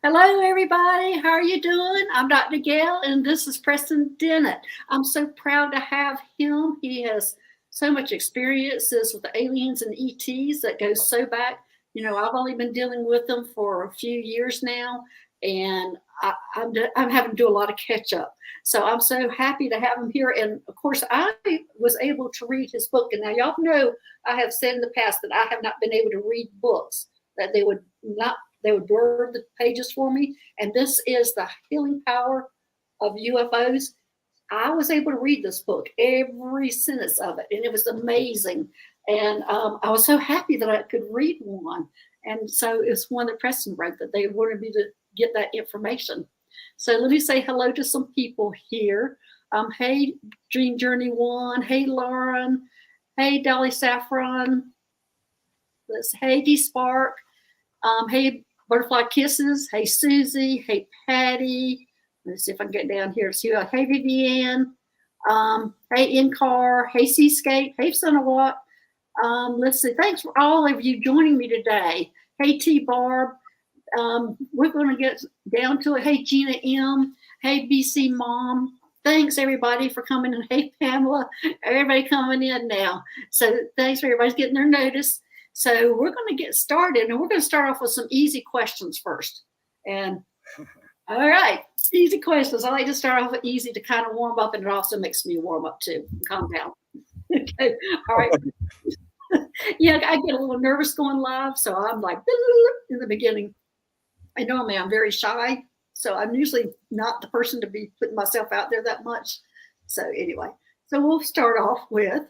Hello, everybody. How are you doing? I'm Dr. Gail, and this is Preston Dennett. I'm so proud to have him. He has so much experiences with the aliens and ETs that goes so back. I've only been dealing with them for a few years now, and I'm having to do a lot of catch up. So I'm so happy to have him here. And of course, I was able to read his book. And now, y'all know I have said in the past that I have not been able to read books, that they would blur the pages for me. And this is The Healing Power of UFOs. I was able to read this book, every sentence of it, and it was amazing. And I was so happy that I could read one. And so it's one that Preston wrote that they wanted me to get that information. So let me say hello to some people here. Hey, Dream Journey One. Hey, Lauren. Hey, Dolly Saffron. Hey, D Spark. Hey, Butterfly Kisses. Hey, Susie. Hey, Patty. Let's see if I can get down here. See, hey, Vivian. Hey, In-Car. Hey, Seascape. Hey, Sonawat. Let's see. Thanks for all of you joining me today. Hey, T-Barb. We're going to get down to it. Hey, Gina M. Hey, BC Mom. Thanks, everybody, for coming in. Hey, Pamela. Everybody coming in now. So thanks for everybody's getting their notice. So we're going to get started, and we're going to start off with some easy questions first. And all right, easy questions. I like to start off with easy to kind of warm up, and it also makes me warm up too. Calm down. Okay, all right. Yeah, I get a little nervous going live, so I'm like in the beginning. And normally I'm very shy, so I'm usually not the person to be putting myself out there that much. So anyway, so we'll start off with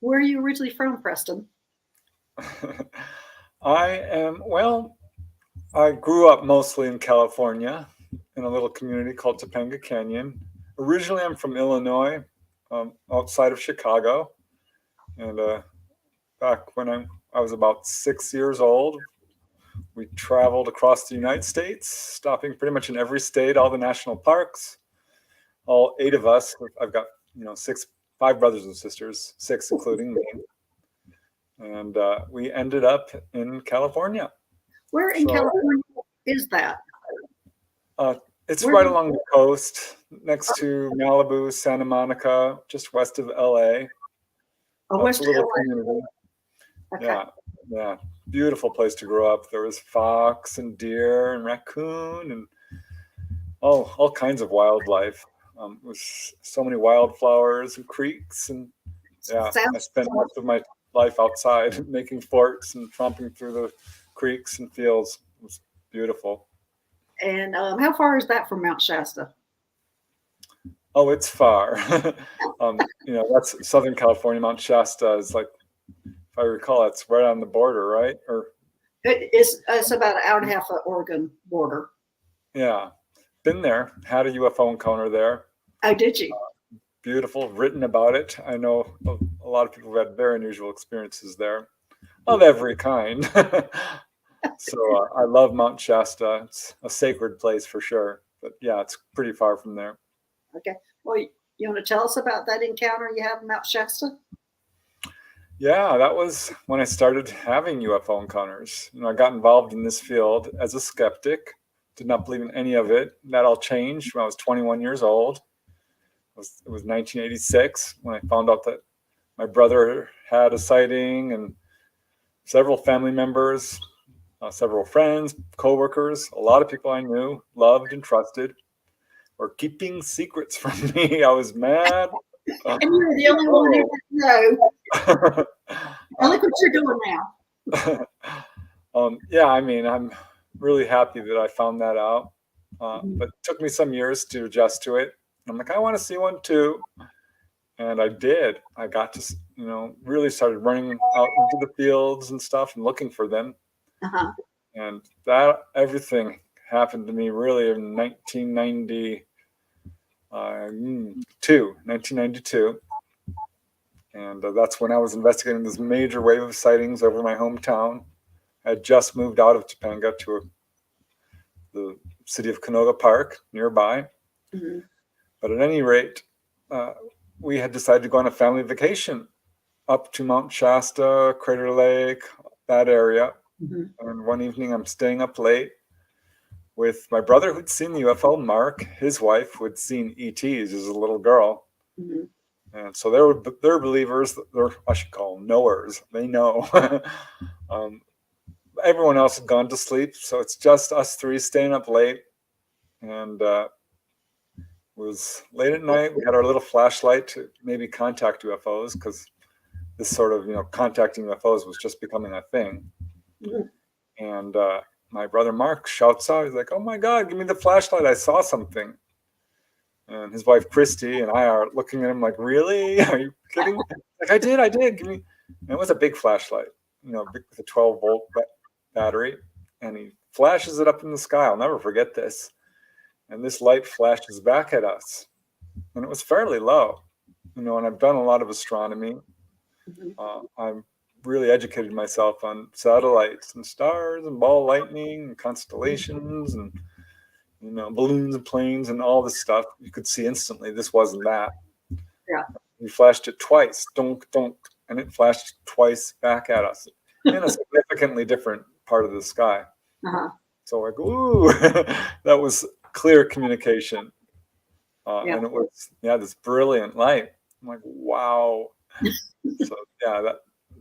where are you originally from, Preston? I grew up mostly in California in a little community called Topanga Canyon. Originally, I'm from Illinois, outside of Chicago. And back when I was about 6 years old, we traveled across the United States, stopping pretty much in every state, all the national parks. All 8 of us. I've got 5 brothers and sisters, 6 including me. And we ended up in California. Where in California is that? It's right along the coast, next to Malibu, Santa Monica, just west of LA. West of LA. Community. Okay. Yeah. Beautiful place to grow up. There was fox and deer and raccoon and all kinds of wildlife. With so many wildflowers and creeks, and I spent most of my life outside making forts and tromping through the creeks and fields. It was beautiful. And how far is that from Mount Shasta? Oh, it's far. That's Southern California. Mount Shasta is like, if I recall, it's right on the border, right? Or it's about an hour and a half of Oregon border. Yeah, been there. Had a UFO encounter there. Oh, did you? Beautiful. Written about it. I know a lot of people have had very unusual experiences there, of every kind. So I love Mount Shasta. It's a sacred place for sure. But yeah, it's pretty far from there. Okay. Well, you want to tell us about that encounter you had in Mount Shasta? Yeah, that was when I started having UFO encounters. I got involved in this field as a skeptic. Did not believe in any of it. That all changed when I was 21 years old. It was 1986 when I found out that my brother had a sighting, and several family members, several friends, coworkers, a lot of people I knew, loved, and trusted were keeping secrets from me. I was mad. And you're the only one who didn't know. And look what you're doing now. Yeah, I'm really happy that I found that out. But it took me some years to adjust to it. I'm like, I want to see one too. And I did. I got to, really started running out into the fields and stuff and looking for them. Uh-huh. And everything happened to me really in 1992. And that's when I was investigating this major wave of sightings over my hometown. I had just moved out of Topanga to the city of Canoga Park nearby. Mm-hmm. But at any rate, we had decided to go on a family vacation up to Mount Shasta, Crater Lake, that area. Mm-hmm. And one evening I'm staying up late, with my brother who'd seen the UFO, Mark, his wife who'd seen ETs as a little girl. Mhm. And so they're believers. I should call them knowers. They know. Everyone else had gone to sleep, so it's just us three staying up late. And it was late at night. We had our little flashlight to maybe contact UFOs, because this sort of, contacting UFOs was just becoming a thing. Mhm. And my brother Mark shouts out, he's like, "Oh my God, give me the flashlight. I saw something." And his wife Christy and I are looking at him like, "Really? Are you kidding?" Like, I did. Give me. And it was a big flashlight, with a 12-volt battery. And he flashes it up in the sky. I'll never forget this. And this light flashes back at us. And it was fairly low, and I've done a lot of astronomy. Mhm. I'm really educated myself on satellites and stars and ball lightning and constellations and balloons and planes and all this stuff. You could see instantly this wasn't that. Yeah. We flashed it twice, donk, and it flashed twice back at us in a significantly different part of the sky. Uh-huh. So I go, ooh, that was clear communication. Yeah. And it was, this brilliant light. I'm like, wow. So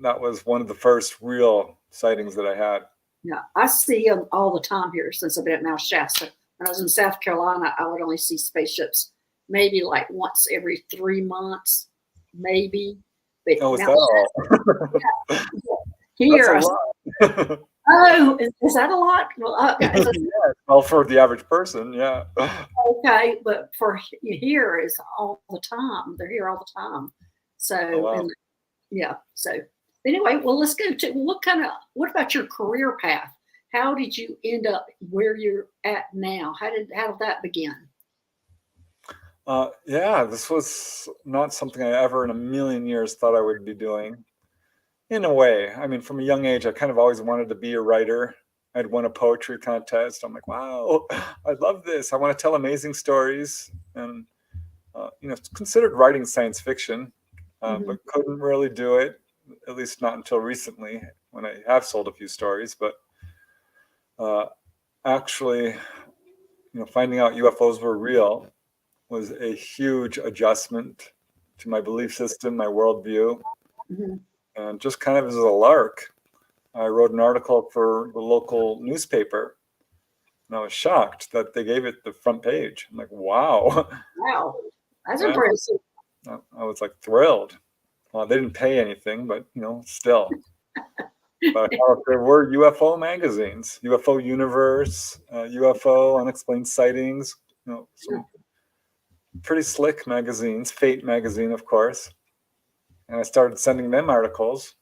that was one of the first real sightings that I had. Yeah, I see them all the time here since I've been at Mount Shasta. When I was in South Carolina, I would only see spaceships maybe like once every 3 months, maybe. But Oh, is Mount that all? Shasta, here, That's a lot. oh, is that a lot? Well, Yeah, well, for the average person, yeah. okay, but for here is all the time. They're here all the time. So, Oh, wow. and yeah. So anyway, well, let's go to what about your career path? How did you end up where you're at now? How did that begin? This was not something I ever in a million years thought I would be doing. In a way, I mean, from a young age, I kind of always wanted to be a writer. I'd won a poetry contest. I'm like, wow, I love this. I want to tell amazing stories. And, considered writing science fiction, but couldn't really do it, at least not until recently, when I have sold a few stories. But actually, finding out UFOs were real was a huge adjustment to my belief system, my worldview. Mm-hmm. And just kind of as a lark, I wrote an article for the local newspaper, and I was shocked that they gave it the front page. I'm like, wow. Wow, that's Yeah. impressive. I was like thrilled. They didn't pay anything, but still. But there were UFO magazines, UFO Universe, UFO Unexplained Sightings, some pretty slick magazines, Fate magazine, of course. And I started sending them articles,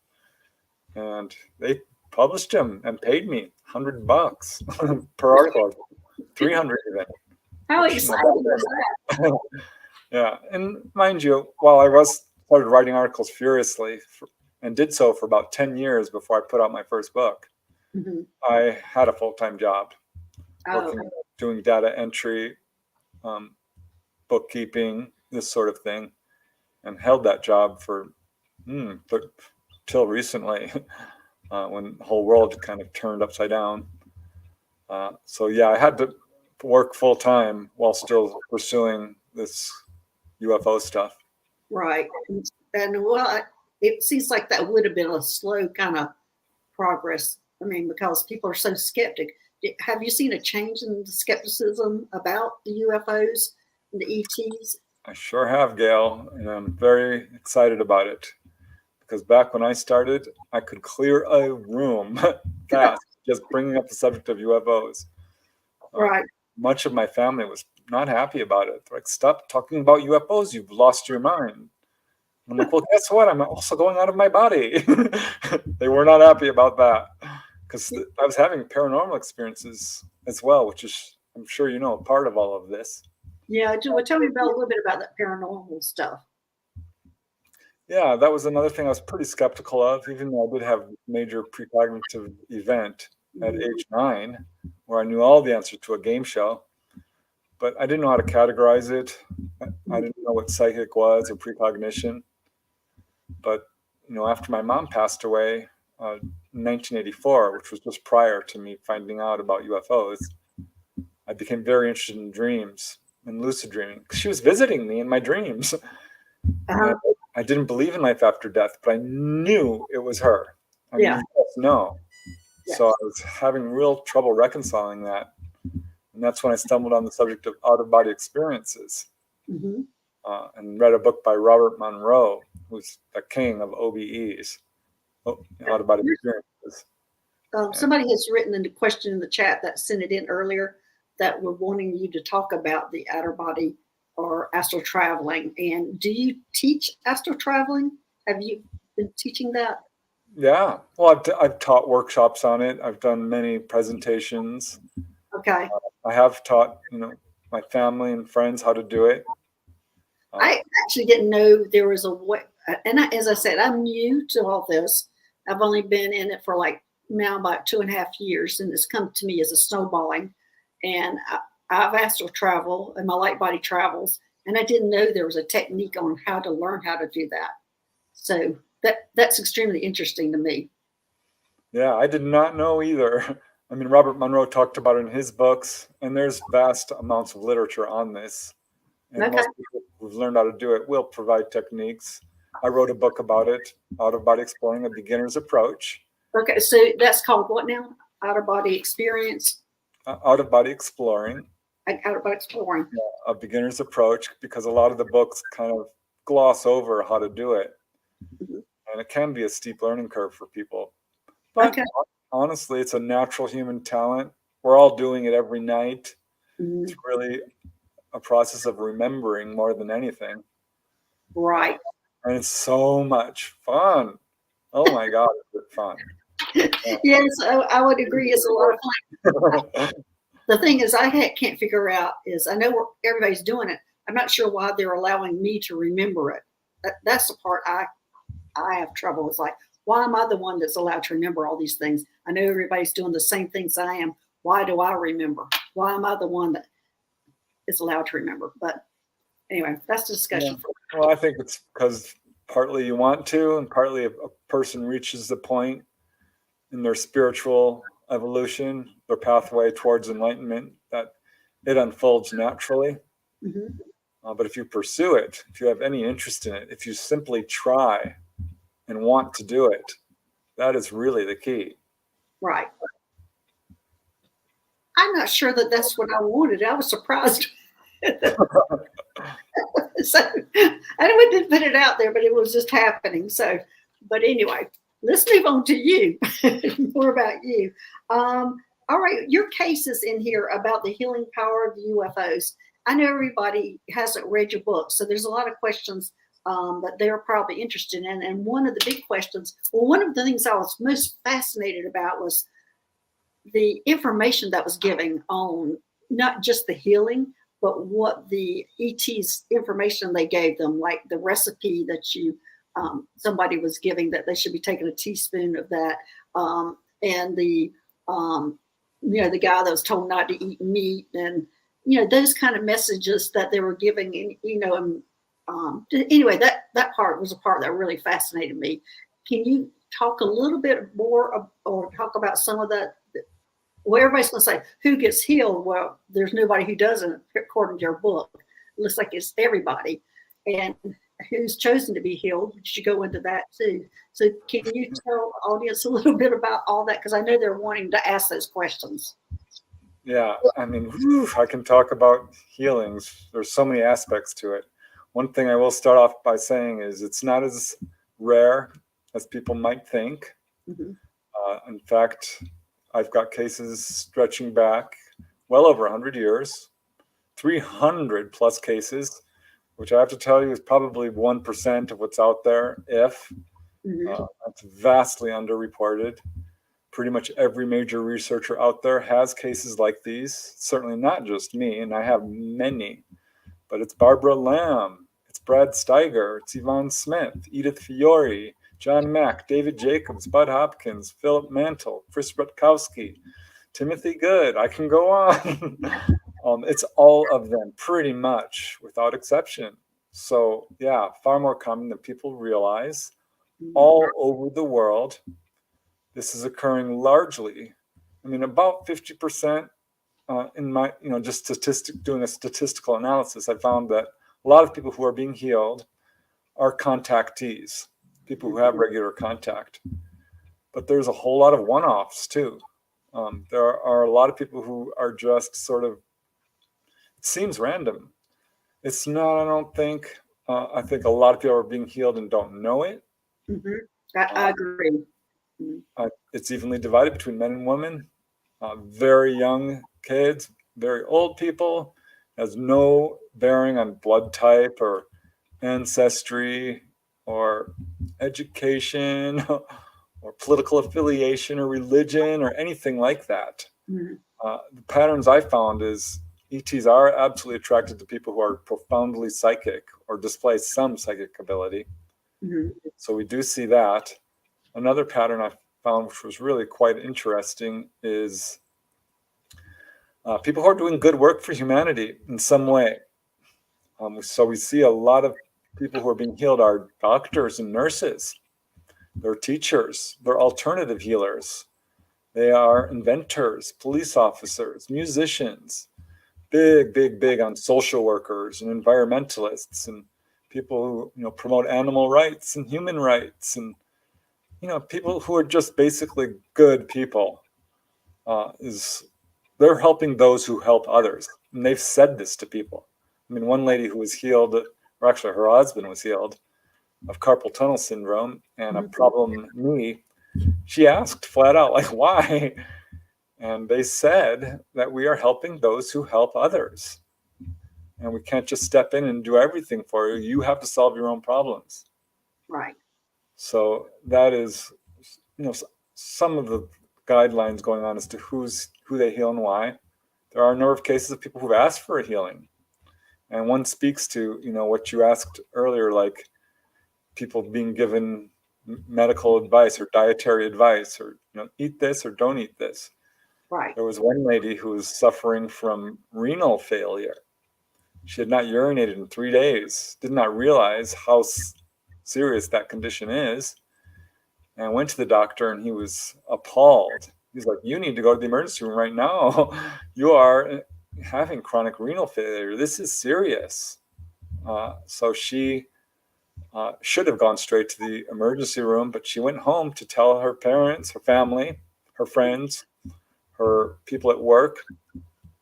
and they published them and paid me $100 per article, 300 even. How exciting was that? Yeah, and mind you, while I started writing articles furiously and did so for about 10 years before I put out my first book, Mm-hmm. I had a full-time job working, Oh, doing data entry, bookkeeping, this sort of thing, and held that job for till recently, when the whole world kind of turned upside down. So I had to work full time while still pursuing this UFO stuff. right. And well, it seems like that would have been a slow kind of progress. I mean, because people are so skeptic. Have you seen a change in the skepticism about the UFOs and the ETs? I sure have, Gail, and I'm very excited about it, because back when I started, I could clear a room fast just bringing up the subject of UFOs. Right. Much of my family was not happy about it. They're like, stop talking about UFOs. You've lost your mind. And I'm like, well, guess what? I'm also going out of my body. They were not happy about that, because I was having paranormal experiences as well, which is, I'm sure a part of all of this. Yeah. Well, tell me about a little bit about that paranormal stuff. Yeah, that was another thing I was pretty skeptical of, even though I did have a major precognitive event at age 9, where I knew all the answers to a game show, but I didn't know how to categorize it. I didn't know what psychic was or precognition. But, after my mom passed away in 1984, which was just prior to me finding out about UFOs, I became very interested in dreams and lucid dreaming. She was visiting me in my dreams. Uh-huh. And I didn't believe in life after death, but I knew it was her. I mean, Yeah. you just know. Yeah. So I was having real trouble reconciling that. And that's when I stumbled on the subject of out-of-body experiences Mm-hmm. and read a book by Robert Monroe, who's the king of OBEs, out-of-body experiences. Somebody has written in the question in the chat that sent it in earlier that we're wanting you to talk about the outer body or astral traveling. And do you teach astral traveling? Have you been teaching that? Yeah. Well, I've taught workshops on it. I've done many presentations. Okay. I have taught, my family and friends how to do it. I actually didn't know there was a way. And as I said, I'm new to all this. I've only been in it for like now about 2.5 years, and it's come to me as a snowballing. And I've astral travel and my light body travels, and I didn't know there was a technique on how to learn how to do that. So that's extremely interesting to me. Yeah, I did not know either. I mean, Robert Monroe talked about it in his books, and there's vast amounts of literature on this. And Okay. most people who've learned how to do it will provide techniques. I wrote a book about it, Out of Body Exploring, a Beginner's Approach. Okay, so that's called what now? Outer body experience? Out of Body Exploring. Outer body exploring. A beginner's approach, because a lot of the books kind of gloss over how to do it. Mm-hmm. And it can be a steep learning curve for people. But Okay. honestly, it's a natural human talent. We're all doing it every night. Mm-hmm. It's really a process of remembering more than anything. Right. And it's so much fun. Oh my God, is it fun? Yes, I would agree. It's a lot of fun. The thing is, I can't figure out is I know everybody's doing it. I'm not sure why they're allowing me to remember it. That's the part I have trouble. It's like, why am I the one that's allowed to remember all these things? I know everybody's doing the same things I am. Why do I remember? Why am I the one that is allowed to remember? But anyway, that's the discussion. Yeah. Well, I think it's because partly you want to, and partly a person reaches the point in their spiritual evolution, their pathway towards enlightenment, that it unfolds naturally. Mm-hmm. But if you pursue it, if you have any interest in it, if you simply try and want to do it, that is really the key. Right. I'm not sure that that's what I wanted. I was surprised. So I didn't put it out there, but it was just happening. So, but anyway, let's move on to you. More about you. All right, your case is in here about the healing power of the UFOs. I know everybody hasn't read your book, so there's a lot of questions that they're probably interested in. And one of the big questions, well, one of the things I was most fascinated about was the information that was given on not just the healing, but what the ET's information they gave them, like the recipe that somebody was giving, that they should be taking a teaspoon of that, and the the guy that was told not to eat meat, and those kind of messages that they were giving, anyway, that part was a part that really fascinated me. Can you talk a little bit more or talk about some of that? Well, everybody's going to say, who gets healed? Well, there's nobody who doesn't, according to your book. It looks like it's everybody. And who's chosen to be healed? You should go into that too. So can you tell the audience a little bit about all that? Because I know they're wanting to ask those questions. Yeah, I mean, I can talk about healings. There's so many aspects to it. One thing I will start off by saying is it's not as rare as people might think. Mm-hmm. In fact, I've got cases stretching back well over 100 years, 300 plus cases, which I have to tell you is probably 1% of what's out there, if. Mm-hmm. That's vastly underreported. Pretty much every major researcher out there has cases like these. Certainly not just me, and I have many, but it's Barbara Lamb, it's Brad Steiger, it's Yvonne Smith, Edith Fiore, John Mack, David Jacobs, Bud Hopkins, Philip Mantle, Chris Rutkowski, Timothy Good. I can go on. It's all of them, pretty much, without exception. So, yeah, far more common than people realize. All over the world, this is occurring largely. I mean, about 50% in my, just doing a statistical analysis, I found that a lot of people who are being healed are contactees, people who have regular contact. But there's a whole lot of one-offs too. There are a lot of people who are just sort of, it seems random. It's not, I don't think. I think a lot of people are being healed and don't know it. I agree. It's evenly divided between men and women, very young kids, very old people. Has no bearing on blood type or ancestry or education or political affiliation or religion or anything like that. The patterns I found is ETs are absolutely attracted to people who are profoundly psychic or display some psychic ability. So we do see that. Another pattern I found, which was really quite interesting, is people who are doing good work for humanity in some way. So we see a lot of people who are being healed are doctors and nurses. They're teachers. They're alternative healers. They are inventors, police officers, musicians, big on social workers and environmentalists and people who promote animal rights and human rights and people who are just basically good people. They're helping those who help others, and they've said this to people. I mean, one lady who was healed, or actually her husband was healed of carpal tunnel syndrome and a problem knee. She asked flat out, like, why? And they said that we are helping those who help others. And we can't just step in and do everything for you. You have to solve your own problems. Right. So that is, some of the guidelines going on as to who they heal and why. There are a number of cases of people who've asked for a healing. And one speaks to, what you asked earlier, like people being given medical advice or dietary advice or, eat this or don't eat this. Right. There was one lady who was suffering from renal failure. She had not urinated in 3 days, did not realize how serious that condition is, and went to the doctor, and he was appalled. He's like, you need to go to the emergency room right now. You are having chronic renal failure. This is serious. So she should have gone straight to the emergency room, but she went home to tell her parents, her family, her friends, her people at work,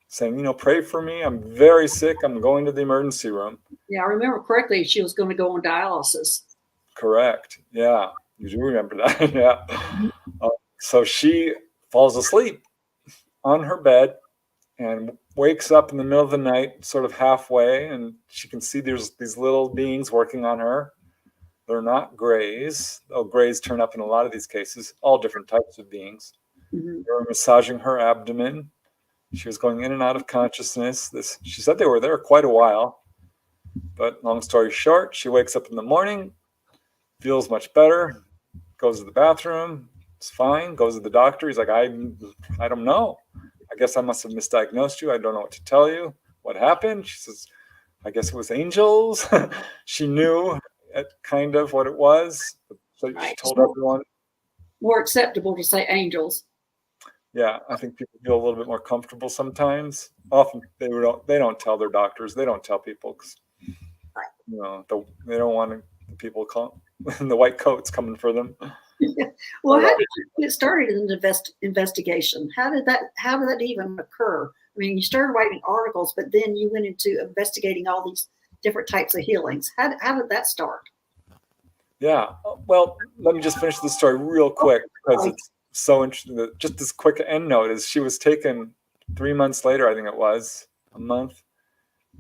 saying, pray for me. I'm very sick. I'm going to the emergency room. Yeah, I remember correctly. She was going to go on dialysis. Correct. Yeah, you do remember that. Yeah. So she falls asleep on her bed and wakes up in the middle of the night, sort of halfway, and she can see there's these little beings working on her. They're not grays. Oh, grays turn up in a lot of these cases, all different types of beings. They were massaging her abdomen. She was going in and out of consciousness. She said they were there quite a while. But long story short, she wakes up in the morning, feels much better, goes to the bathroom, it's fine, goes to the doctor. He's like, I don't know. I guess I must have misdiagnosed you. I don't know what to tell you. What happened? She says, I guess it was angels. She knew kind of what it was. So she told everyone. More acceptable to say angels. Yeah, I think people feel a little bit more comfortable sometimes. Often they don't tell their doctors. They don't tell people because they don't want people in the white coats coming for them. Well, how did you get started in the investigation? How did that even occur? I mean, you started writing articles, but then you went into investigating all these different types of healings. How did that start? Yeah, well, let me just finish the story real quick because it's so interesting. Just this quick end note is she was taken 3 months later, I think it was, a month,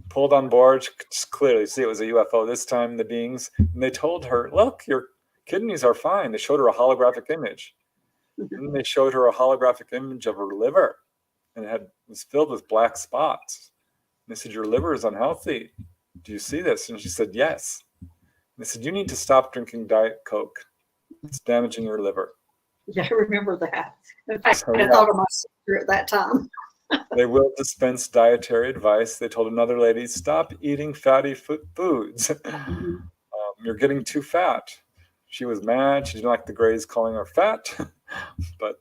pulled on board. She could just clearly see it was a UFO this time, the beings. And they told her, look, your kidneys are fine. They showed her a holographic image. And they showed her a holographic image of her liver. And it was filled with black spots. And they said, your liver is unhealthy. Do you see this? And she said, yes. And they said, you need to stop drinking Diet Coke. It's damaging your liver. Yeah, I remember that. In fact, I thought of my sister at that time. They will dispense dietary advice. They told another lady, stop eating fatty foods. You're getting too fat. She was mad. She didn't like the Greys calling her fat. But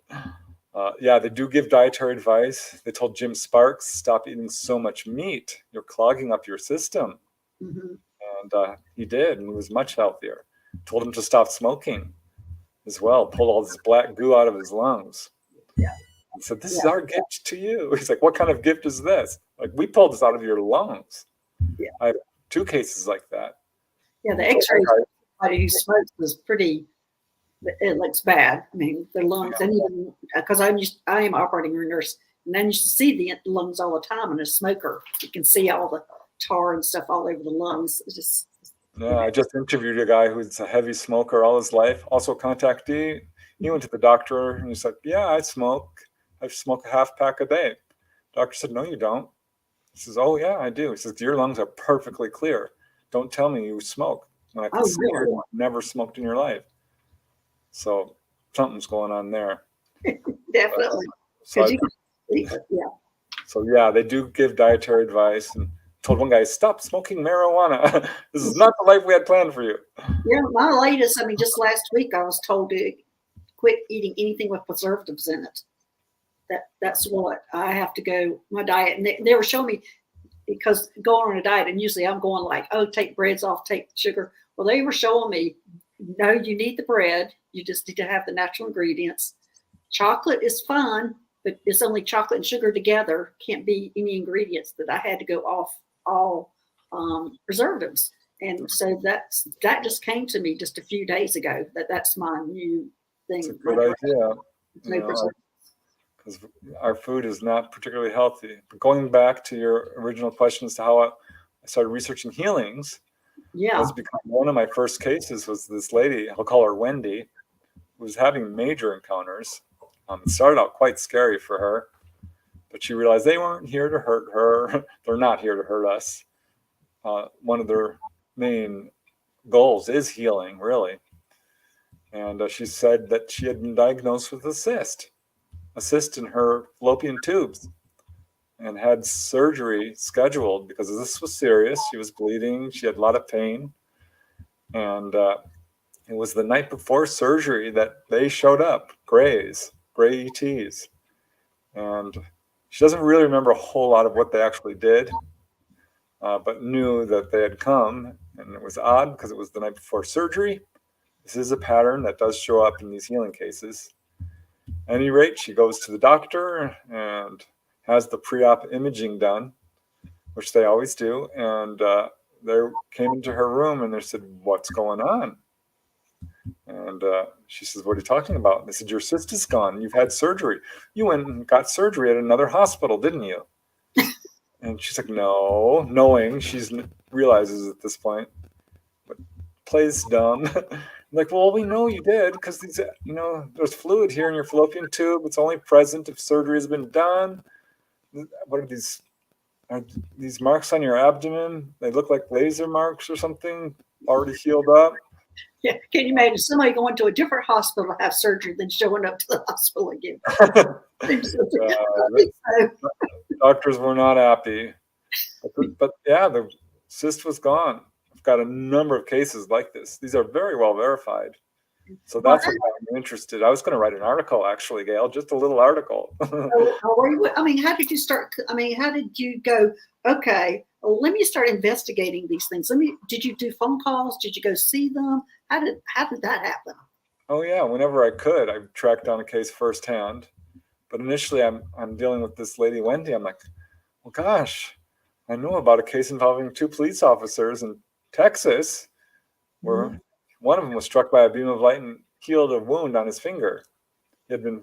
Yeah, they do give dietary advice. They told Jim Sparks, stop eating so much meat. You're clogging up your system. Mhm. And he did, and he was much healthier. Told him to stop smoking as well, pulled all this black goo out of his lungs. Yeah. He said, this is Yeah. our gift to you. He's like, what kind of gift is this? Like, we pulled this out of your lungs. Yeah. I have 2 cases like that. Yeah, the X-rays of somebody who smokes was pretty. It looks bad. I mean, the lungs, and even because I am operating room nurse, and I used to see the lungs all the time. And a smoker, you can see all the tar and stuff all over the lungs. It's just. Yeah, I just interviewed a guy who's a heavy smoker all his life, also a contactee. He went to the doctor and he's like, yeah, I smoke a half pack a day. Doctor said, no, you don't. He says, oh, yeah, I do. He says, your lungs are perfectly clear. Don't tell me you smoke. When I can see you never smoked in your life. So something's going on there. Definitely. So, Yeah. They do give dietary advice. And told one guy, stop smoking marijuana. This is not the life we had planned for you. Yeah, my latest, I mean, just last week I was told to quit eating anything with preservatives in it. That's what I have to go, my diet. And they were showing me, because going on a diet, and usually I'm going like, oh, take breads off, take sugar. Well, they were showing me, no, you need the bread. You just need to have the natural ingredients. Chocolate is fine, but it's only chocolate and sugar together. Can't be any ingredients. That I had to go off all preservatives. And so that just came to me just a few days ago. That's my new thing. It's a good idea. Because our food is not particularly healthy. But going back to your original question as to how I started researching healings, yeah, one of my first cases was this lady, I'll call her Wendy, who was having major encounters. It started out quite scary for her, but she realized they weren't here to hurt her. They're not here to hurt us. One of their main goals is healing, really. And she said that she had been diagnosed with a cyst in her fallopian tubes, and had surgery scheduled because this was serious. She was bleeding. She had a lot of pain. And it was the night before surgery that they showed up, gray ETs. And she doesn't really remember a whole lot of what they actually did, but knew that they had come. And it was odd because it was the night before surgery. This is a pattern that does show up in these healing cases. At any rate, she goes to the doctor and has the pre-op imaging done, which they always do. And they came into her room and they said, what's going on? And she says, what are you talking about? And they said, your cyst is gone. You've had surgery. You went and got surgery at another hospital, didn't you? And she's like, no, knowing realizes at this point, but plays dumb. Like, well, we know you did because these, there's fluid here in your fallopian tube. It's only present if surgery has been done. What are these? Are these marks on your abdomen? They look like laser marks or something, already healed up. Yeah, can you imagine somebody going to a different hospital to have surgery than showing up to the hospital again? Doctors were not happy. But yeah, the cyst was gone. I've got a number of cases like this. These are very well verified. So that's what got me interested. I was going to write an article, actually, Gail, just a little article. How did you start? How did you go, okay, well, let me start investigating these things. Did you do phone calls? Did you go see them? How did that happen? Oh, yeah. Whenever I could, I tracked down a case firsthand. But initially, I'm dealing with this lady, Wendy. I'm like, well, gosh, I know about a case involving 2 police officers in Texas where one of them was struck by a beam of light and healed a wound on his finger. He had been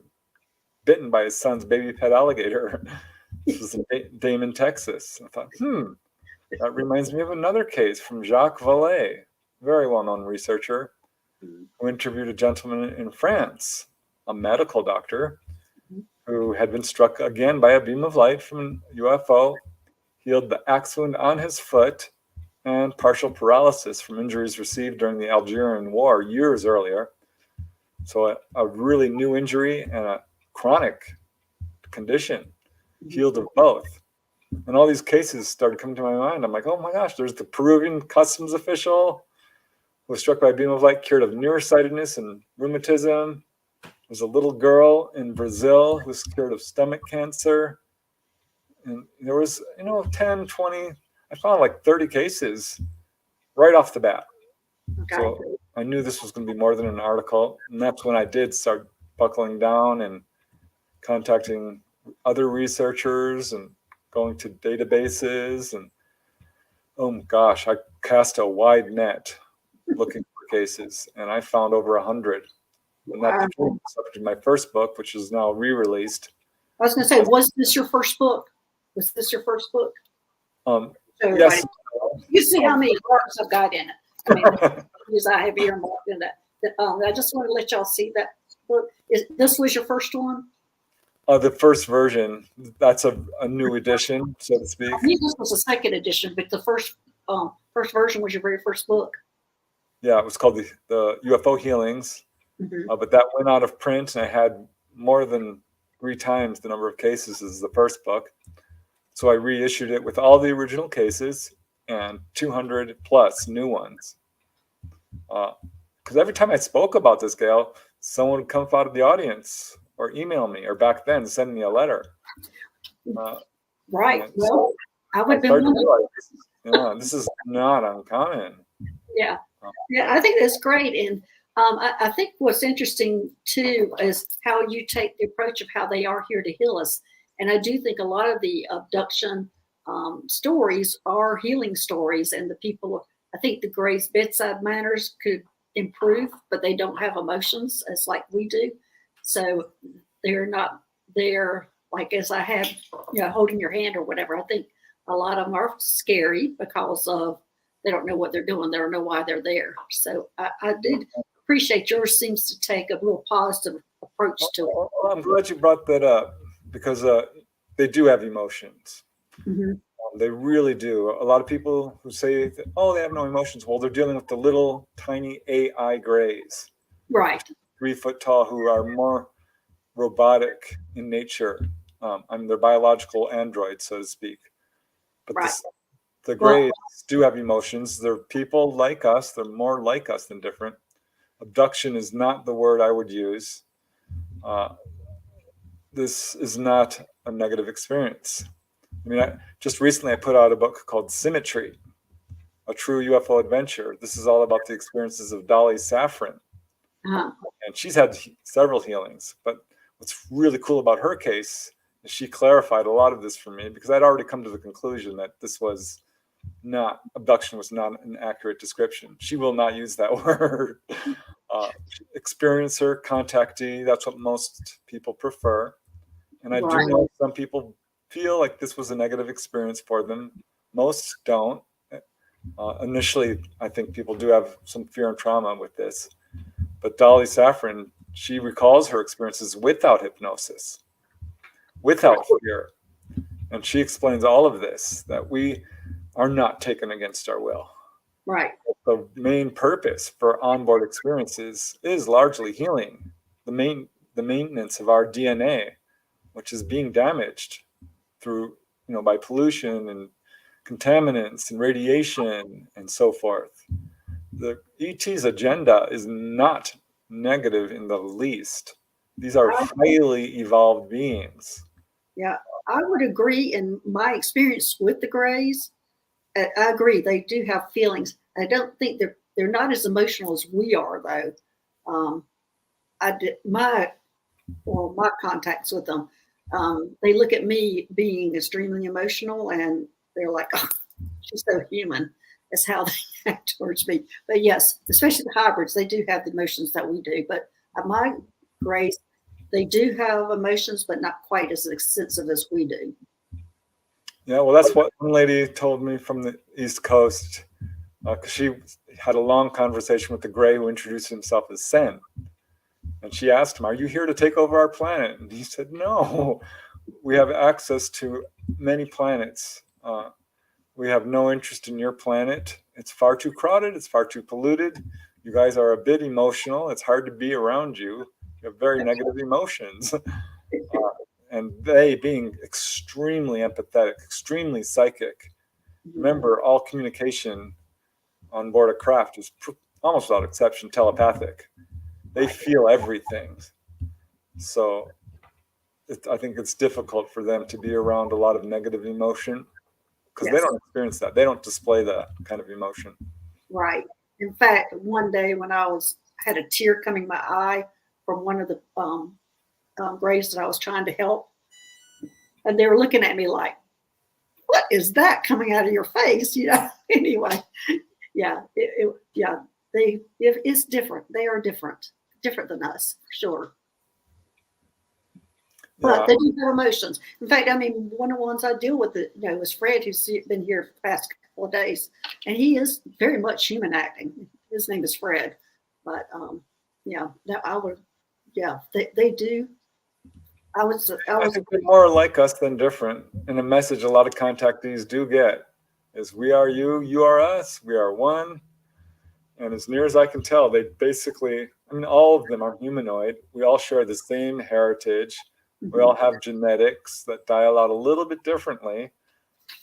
bitten by his son's baby pet alligator. This was in Damon, Texas. I thought, that reminds me of another case from Jacques Vallée, very well-known researcher, who interviewed a gentleman in France, a medical doctor, who had been struck again by a beam of light from a UFO, healed the axe wound on his foot, and partial paralysis from injuries received during the Algerian War years earlier. So a really new injury and a chronic condition, healed of both. And all these cases started coming to my mind. I'm like, oh my gosh, there's the Peruvian customs official who was struck by a beam of light, cured of nearsightedness and rheumatism. There's a little girl in Brazil who's cured of stomach cancer. And there was, 10, 20, I found like 30 cases right off the bat. Okay. So I knew this was going to be more than an article. And that's when I did start buckling down and contacting other researchers and going to databases. And oh gosh, I cast a wide net looking for cases, and I found over 100. And that became the subject of my first book, which is now re-released. I was going to say, was this your first book? Was this your first book? Yes. You see how many words I've got in it. I mean, because I have earmarked in that. I just want to let y'all see that book. This was your first one? The first version. That's a new edition, so to speak. I mean, this was a second edition, but the first version was your very first book. Yeah, it was called the UFO Healings. Mm-hmm. But that went out of print, and I had more than 3 times the number of cases as the first book. So I reissued it with all the original cases and 200 plus new ones. Because every time I spoke about this, Gail, someone would come out of the audience or email me, or back then send me a letter. Right. Well, I would be one. This is not uncommon. Yeah. Yeah, I think that's great. And I think what's interesting too is how you take the approach of how they are here to heal us. And I do think a lot of the abduction stories are healing stories, and the people, I think the Gray's bedside manners could improve, but they don't have emotions as like we do. So they're not there like as I have, holding your hand or whatever. I think a lot of them are scary because of they don't know what they're doing. They don't know why they're there. So I did appreciate yours seems to take a real positive approach to it. Well, I'm glad you brought that up because they do have emotions. Mm-hmm. They really do. A lot of people who say, that, oh, they have no emotions. Well, they're dealing with the little tiny AI grays. Right. 3 foot tall who are more robotic in nature. They're biological androids, so to speak. But right. The grays do have emotions. They're people like us. They're more like us than different. Abduction is not the word I would use. This is not a negative experience. I mean, just recently I put out a book called Symmetry, A True UFO Adventure. This is all about the experiences of Dolly Safran. Uh-huh. And she's had several healings. But what's really cool about her case is she clarified a lot of this for me because I'd already come to the conclusion that abduction was not an accurate description. She will not use that word. Experiencer, contactee, that's what most people prefer. And I do know some people feel like this was a negative experience for them. Most don't. Initially, I think people do have some fear and trauma with this. But Dolly Safran, she recalls her experiences without hypnosis, without fear. And she explains all of this, that we are not taken against our will. Right. The main purpose for onboard experiences is largely healing, the maintenance of our DNA, which is being damaged through, by pollution and contaminants and radiation and so forth. The ET's agenda is not negative in the least. These are highly evolved beings. Yeah, I would agree. In my experience with the Greys, I agree. They do have feelings. I don't think they're not as emotional as we are, though. My contacts with them, they look at me being extremely emotional, and they're like, "Oh, she's so human." That's how they act towards me. But yes, especially the hybrids, they do have the emotions that we do. But my Greys, they do have emotions, but not quite as extensive as we do. Yeah, well, that's what one lady told me from the East Coast, because she had a long conversation with the Gray who introduced himself as Sen. And she asked him, "Are you here to take over our planet?" And he said, "No, we have access to many planets. We have no interest in your planet. It's far too crowded. It's far too polluted. You guys are a bit emotional. It's hard to be around you. You have very negative emotions." And they, being extremely empathetic, extremely psychic. Remember, all communication on board a craft is almost without exception telepathic. They feel everything. So I think it's difficult for them to be around a lot of negative emotion because they Yes. don't experience that. They don't display that kind of emotion. Right. In fact, one day when I had a tear coming my eye from one of the graves that I was trying to help, and they were looking at me like, "What is that coming out of your face?" Anyway, yeah, it's different. They are different than us, for sure. But they do have emotions. In fact, I mean, one of the ones I deal with, is Fred, who's been here for the past couple of days, and he is very much human acting. His name is Fred, but they do. I think they're more like us than different. And a message a lot of contactees do get is we are you, you are us, we are one. And as near as I can tell, they basically, I mean, all of them are humanoid. We all share the same heritage. We all have genetics that dial out a little bit differently,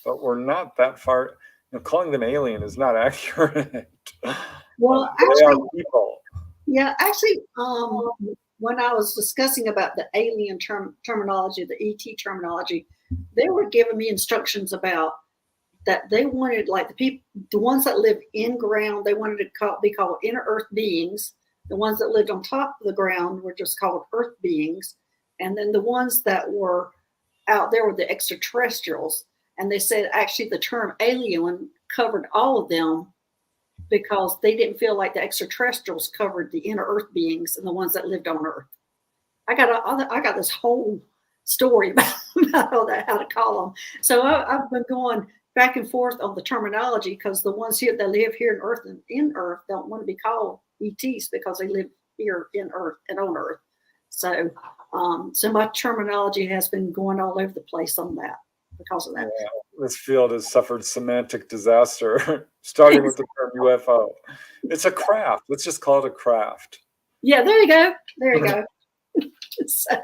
but we're not that far. Calling them alien is not accurate. Well, they are people. Yeah, actually, when I was discussing about the alien terminology, the ET terminology, they were giving me instructions about that they wanted, like, the ones that live in ground, they wanted to be called inner earth beings. The ones that lived on top of the ground were just called earth beings. And then the ones that were out there were the extraterrestrials. And they said actually the term alien covered all of them because they didn't feel like the extraterrestrials covered the inner earth beings and the ones that lived on Earth. I got this whole story about all that, how to call them. So I've been going back and forth on the terminology because the ones here that live here in Earth don't want to be called ETs because they live here in Earth and on Earth. So my terminology has been going all over the place on that because of that. Yeah, this field has suffered semantic disaster, starting with the term UFO. It's a craft. Let's just call it a craft. Yeah, there you go. There you go. So,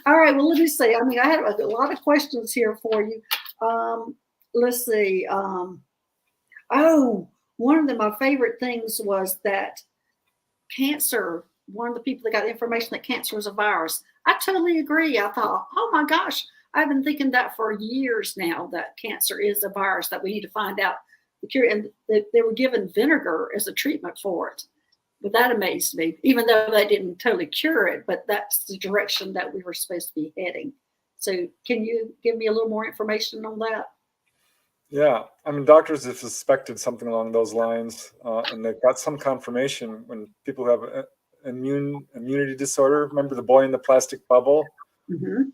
all right. Well, let me see. I mean, I have a lot of questions here for you. Let's see. One of my favorite things was that cancer, one of the people that got information that cancer is a virus. I totally agree. I thought, oh my gosh, I've been thinking that for years now, that cancer is a virus that we need to find out the cure. And they were given vinegar as a treatment for it. But that amazed me, even though they didn't totally cure it, but that's the direction that we were supposed to be heading. So can you give me a little more information on that? Yeah, I mean, doctors have suspected something along those lines, and they've got some confirmation when people who have immunity disorder. Remember the boy in the plastic bubble? Mm-hmm.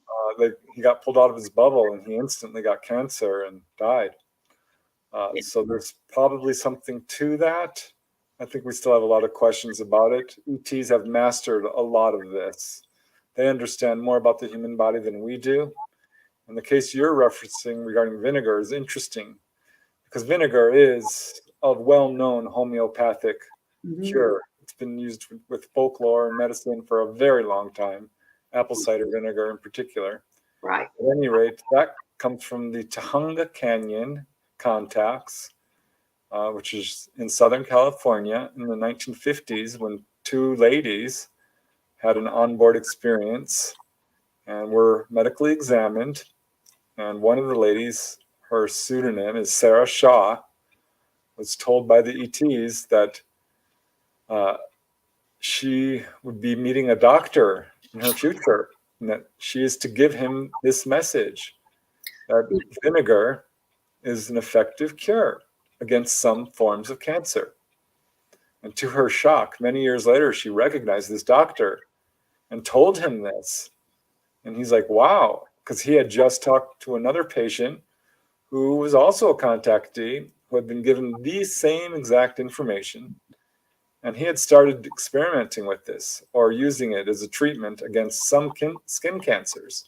He got pulled out of his bubble, and he instantly got cancer and died. So there's probably something to that. I think we still have a lot of questions about it. ETs have mastered a lot of this. They understand more about the human body than we do. And the case you're referencing regarding vinegar is interesting because vinegar is a well-known homeopathic cure. It's been used with folklore and medicine for a very long time, apple cider vinegar in particular. Right. At any rate, that comes from the Tujunga Canyon contacts, which is in Southern California in the 1950s when two ladies had an onboard experience and were medically examined. And one of the ladies, her pseudonym is Sarah Shaw, was told by the ETs that she would be meeting a doctor in her future and that she is to give him this message, that vinegar is an effective cure against some forms of cancer. And to her shock, many years later, she recognized this doctor and told him this. And he's like, wow, because he had just talked to another patient who was also a contactee who had been given the same exact information. And he had started experimenting with this or using it as a treatment against some skin cancers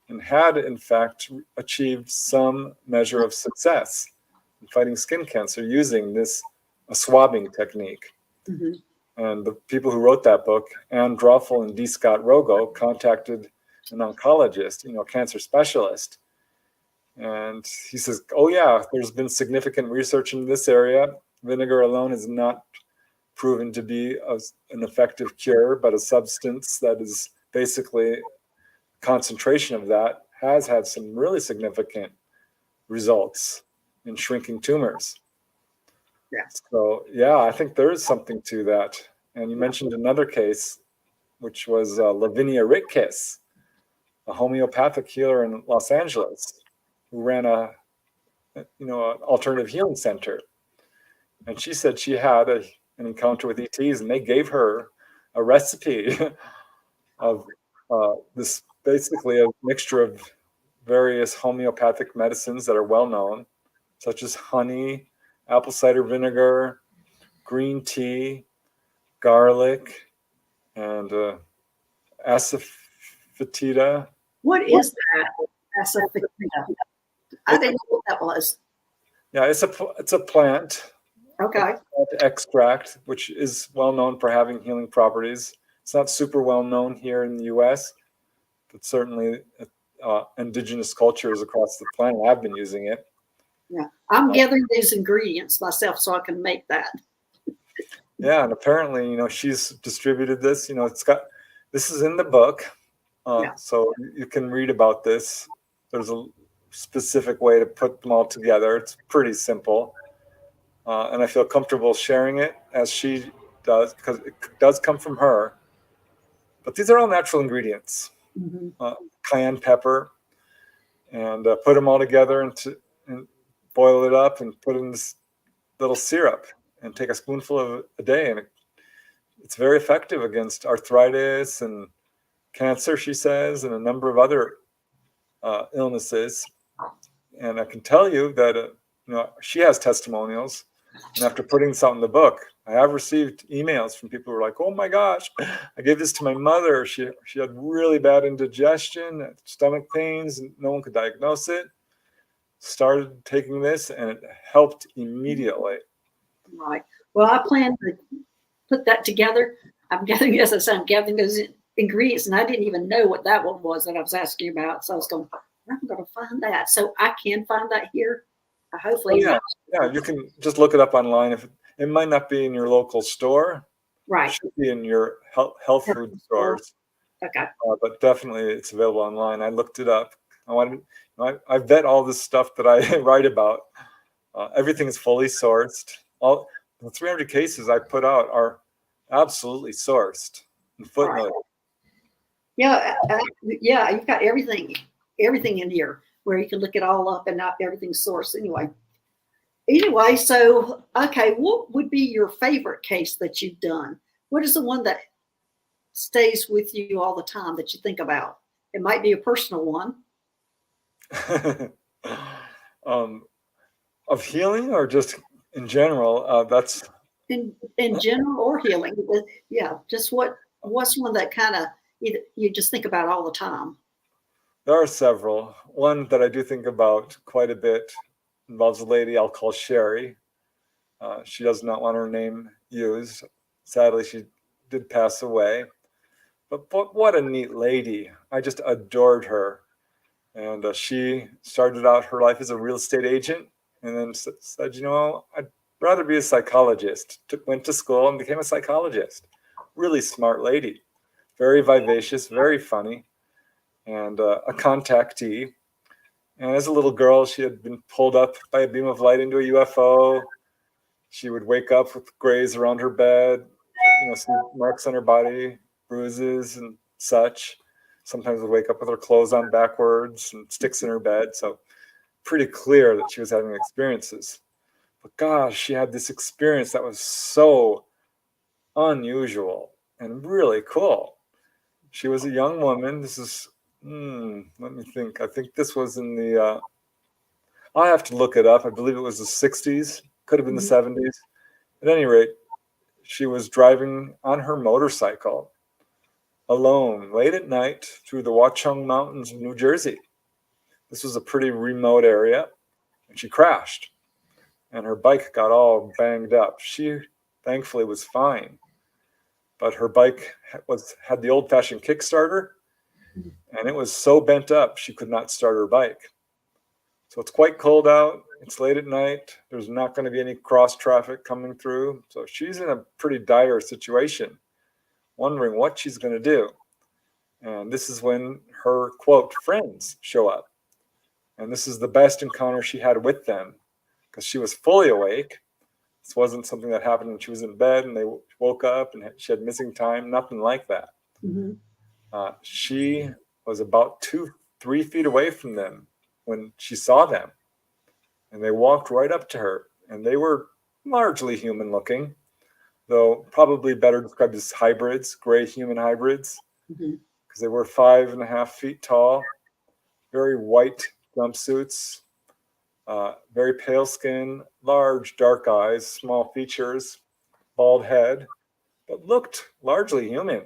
and had, in fact, achieved some measure of success in fighting skin cancer using a swabbing technique. Mm-hmm. And the people who wrote that book, Ann Druffel and D. Scott Rogo, contacted an oncologist, a cancer specialist. And he says, oh yeah, there's been significant research in this area. Vinegar alone is not proven to be an effective cure, but a substance that is basically concentration of that has had some really significant results in shrinking tumors. Yeah. So yeah, I think there is something to that. And you mentioned another case, which was Lavinia Ritkiss, a homeopathic healer in Los Angeles, who ran an alternative healing center. And she said she had an encounter with ETs, and they gave her a recipe of this, basically a mixture of various homeopathic medicines that are well known, such as honey, apple cider vinegar, green tea, garlic, and asafoetida. What is that? Asafoetida. I didn't know what that was. Yeah, it's a plant. Okay. Extract, which is well known for having healing properties. It's not super well known here in the U.S., but certainly indigenous cultures across the planet have been using it. Yeah, I'm gathering these ingredients myself so I can make that. Yeah, and apparently, she's distributed this. This is in the book, so you can read about this. There's a specific way to put them all together. It's pretty simple. And I feel comfortable sharing it as she does, because it does come from her. But these are all natural ingredients. Mm-hmm. Cayenne pepper, and put them all together and boil it up and put in this little syrup and take a spoonful of a day. And it's very effective against arthritis and cancer, she says, and a number of other illnesses. And I can tell you that she has testimonials. And after putting this out in the book, I have received emails from people who are like, "Oh my gosh, I gave this to my mother. She had really bad indigestion, stomach pains, and no one could diagnose it. Started taking this, and it helped immediately." Right. Well, I plan to put that together. I'm gathering, as I said, I'm gathering those ingredients, and I didn't even know what that one was that I was asking you about. So I was going, I'm going to find that. So I can find that here. Hopefully. Yeah, you can just look it up online. If it might not be in your local store, right? It should be in your health food stores. Okay. But definitely, it's available online. I looked it up. I vet all this stuff that I write about. Everything is fully sourced. All the 300 cases I put out are absolutely sourced and footnoted. Right. Yeah, you've got everything in here where you can look it all up and not everything's sourced anyway. So okay, what would be your favorite case that you've done? What is the one that stays with you all the time that you think about? It might be a personal one. Of healing or just in general? That's in general or healing. Yeah, just what's one that kind of you just think about all the time? There are several. One that I do think about quite a bit involves a lady I'll call Sherry. She does not want her name used. Sadly, she did pass away. But what a neat lady. I just adored her. And she started out her life as a real estate agent and then said, I'd rather be a psychologist. Went to school and became a psychologist. Really smart lady. Very vivacious, very funny, and a contactee. And as a little girl, she had been pulled up by a beam of light into a UFO. She would wake up with grays around her bed, some marks on her body, bruises and such. Sometimes would wake up with her clothes on backwards and sticks in her bed. So pretty clear that she was having experiences. But gosh, she had this experience that was so unusual and really cool. She was a young woman. This is, let me think. I think this was in the, I have to look it up. I believe it was the 60s. Could have been the 70s. At any rate, she was driving on her motorcycle alone late at night through the Watchung Mountains of New Jersey. This was a pretty remote area, and she crashed, and her bike got all banged up. She thankfully was fine, but her bike had the old-fashioned Kickstarter, and it was so bent up she could not start her bike. So it's quite cold out. It's late at night. There's not going to be any cross traffic coming through. So she's in a pretty dire situation, wondering what she's going to do. And this is when her, quote, friends show up. And this is the best encounter she had with them because she was fully awake. This wasn't something that happened when she was in bed and they woke up and she had missing time, nothing like that. Mm-hmm. She was about 2-3 feet away from them when she saw them. And they walked right up to her. And they were largely human looking, though probably better described as hybrids, gray human hybrids, because they were 5.5 feet tall, very white jumpsuits, very pale skin, large dark eyes, small features, bald head, but looked largely human.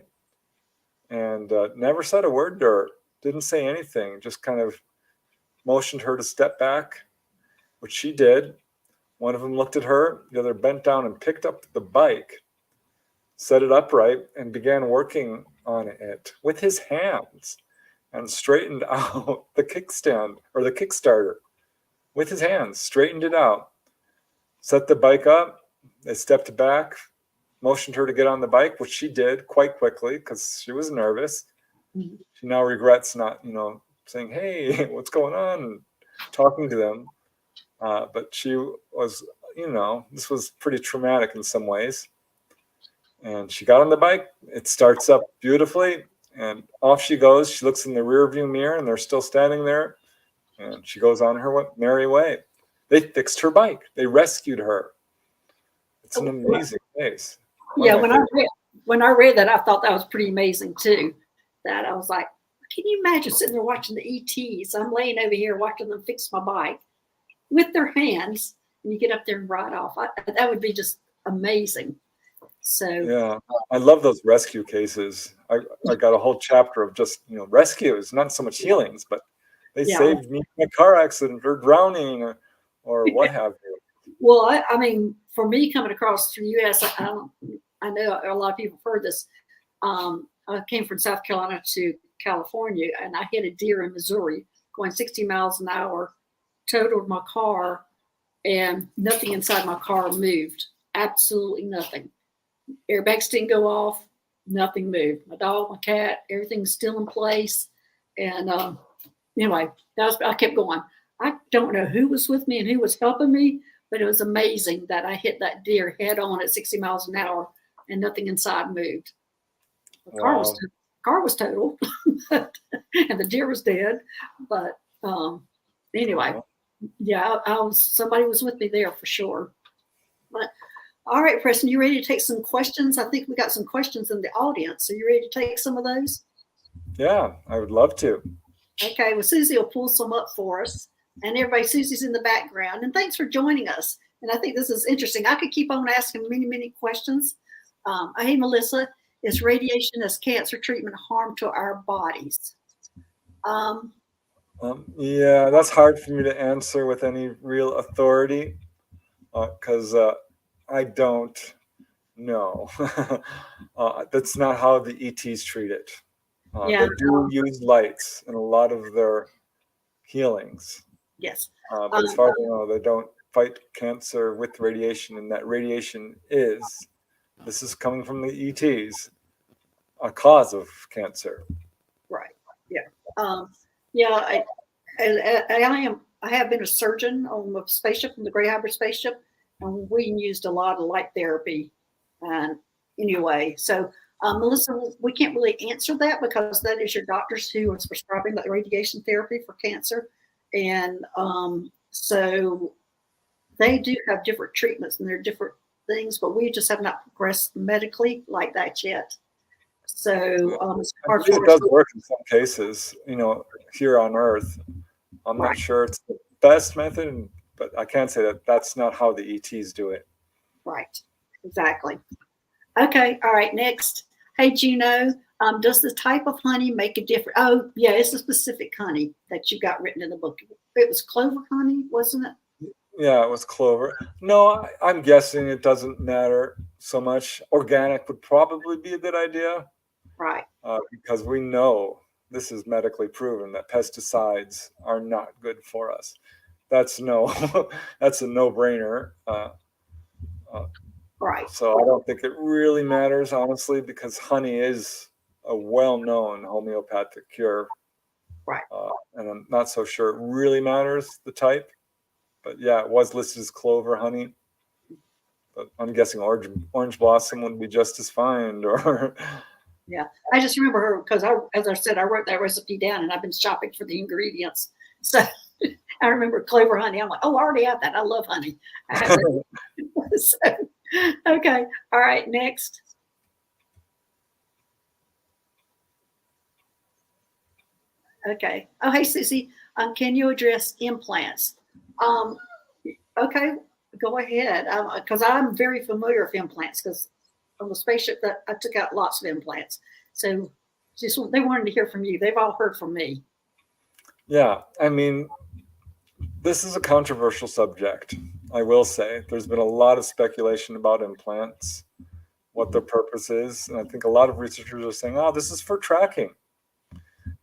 And never said a word to her, didn't say anything, just kind of motioned her to step back, which she did. One of them looked at her, the other bent down and picked up the bike, set it upright, and began working on it with his hands and straightened out the kickstand or the Kickstarter with his hands, straightened it out, set the bike up. They stepped back, motioned her to get on the bike, which she did quite quickly because she was nervous. Mm-hmm. She now regrets not, saying, hey, what's going on? And talking to them. But she was, this was pretty traumatic in some ways. And she got on the bike. It starts up beautifully. And off she goes. She looks in the rear view mirror and they're still standing there. And she goes on her merry way. They fixed her bike. They rescued her. It's an amazing case. Yeah, when I read that, I thought that was pretty amazing too. That I was like, can you imagine sitting there watching the ETs? I'm laying over here watching them fix my bike with their hands, and you get up there and ride off. That would be just amazing. So yeah, I love those rescue cases. I got a whole chapter of just rescues, not so much healings, but they saved me from a car accident or drowning or what have you. Well, I mean, for me coming across the U.S., I know a lot of people have heard this. I came from South Carolina to California, and I hit a deer in Missouri going 60 miles an hour, totaled my car, and nothing inside my car moved. Absolutely nothing. Airbags didn't go off. Nothing moved. My dog, my cat, everything's still in place. And anyway, I kept going. I don't know who was with me and who was helping me, but it was amazing that I hit that deer head on at 60 miles an hour and nothing inside moved. The car was totaled, and the deer was dead. But anyway, yeah, somebody was with me there for sure. But all right, Preston, you ready to take some questions? I think we got some questions in the audience. Are you ready to take some of those? Yeah, I would love to. Okay, well, Susie will pull some up for us. And everybody, Susie's in the background. And thanks for joining us. And I think this is interesting. I could keep on asking many, many questions. Hey, Melissa, is radiation as cancer treatment harm to our bodies? Yeah, that's hard for me to answer with any real authority because I don't know. That's not how the ETs treat it. They do use lights in a lot of their healings. Yes. But as far as I know, they don't fight cancer with radiation, and that radiation this is coming from the ETs, a cause of cancer. Right. Yeah. Yeah. I have been a surgeon on the spaceship, on the Gray Hybrid spaceship, and we used a lot of light therapy. And anyway, so Melissa, we can't really answer that because that is your doctors who is prescribing the radiation therapy for cancer. And so they do have different treatments and they're different things, but we just have not progressed medically like that yet. So it's hard for us. It does work in some cases, here on Earth. I'm not sure it's the best method, but I can't say that that's not how the ETs do it. Right. Exactly. Okay. All right. Next. Hey, Juno, does the type of honey make a difference? Oh, yeah, it's a specific honey that you got written in the book. It was clover honey, wasn't it? Yeah, it was clover. No, I'm guessing it doesn't matter so much. Organic would probably be a good idea. Right. Because we know this is medically proven that pesticides are not good for us. That's a no-brainer. Right. So I don't think it really matters, honestly, because honey is a well-known homeopathic cure. Right. And I'm not so sure it really matters the type, but yeah, it was listed as clover honey. But I'm guessing orange blossom would be just as fine. Or Yeah, I just remember her because as I said, I wrote that recipe down and I've been shopping for the ingredients. So I remember clover honey. I'm like, oh, I already have that. I love honey. I have that. So, okay. All right. Next. Okay. Oh, hey, Susie. Can you address implants? Okay. Go ahead. Because I'm very familiar with implants because on the spaceship that I took out lots of implants. So just they wanted to hear from you. They've all heard from me. Yeah, I mean, this is a controversial subject. I will say there's been a lot of speculation about implants, what their purpose is, and I think a lot of researchers are saying, "Oh, this is for tracking.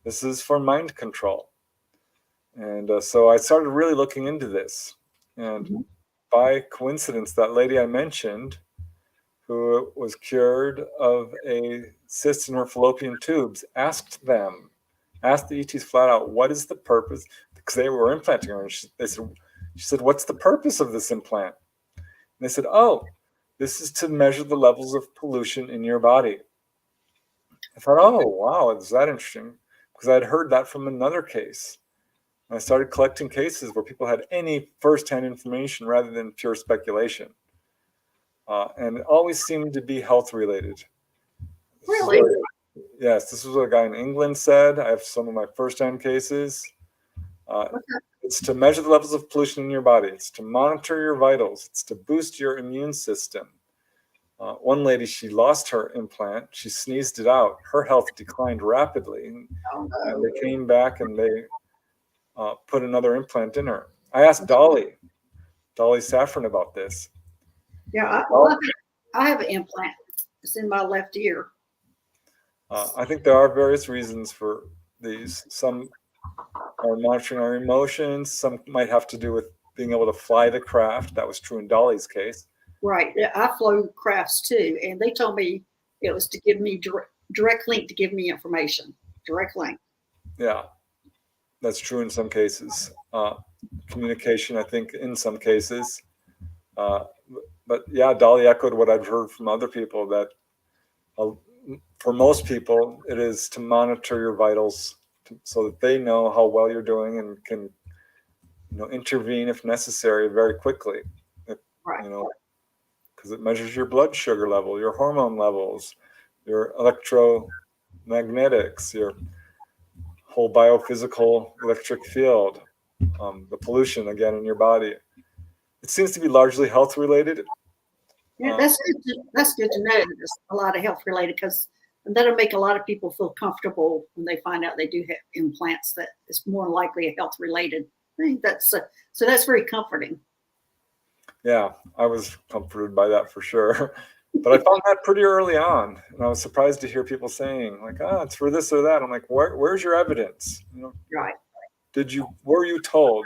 This is for mind control." And so I started really looking into this, and by coincidence, that lady I mentioned, who was cured of a cyst in her fallopian tubes, asked the ETs flat out, what is the purpose? Because they were implanting her. And she said, what's the purpose of this implant? And they said, oh, this is to measure the levels of pollution in your body. I thought, oh, wow, is that interesting? Because I had heard that from another case. And I started collecting cases where people had any firsthand information rather than pure speculation. And it always seemed to be health related. Really? Yes, this was what a guy in England said. I have some of my first-hand cases. It's to measure the levels of pollution in your body. It's to monitor your vitals. It's to boost your immune system. One lady, she lost her implant. She sneezed it out. Her health declined rapidly. And they came back and they put another implant in her. I asked Dolly Saffron about this. Yeah, I have an implant. It's in my left ear. I think there are various reasons for these. Some are monitoring our emotions. Some might have to do with being able to fly the craft. That was true in Dolly's case. Right. I flew crafts too, and they told me it was to give me direct link to give me information. Direct link. Yeah, that's true in some cases. Communication, I think, in some cases. But yeah, Dolly echoed what I've heard from other people that for most people, it is to monitor your vitals so that they know how well you're doing and can, intervene if necessary very quickly. Right. Because it measures your blood sugar level, your hormone levels, your electromagnetics, your whole biophysical electric field, the pollution again in your body. It seems to be largely health related. Yeah, that's good to know. There's a lot of health related because that'll make a lot of people feel comfortable when they find out they do have implants. That it's more likely a health related thing. So that's very comforting. Yeah, I was comforted by that for sure. But I found that pretty early on, and I was surprised to hear people saying like, it's for this or that. I'm like, where's your evidence? Right. Were you told?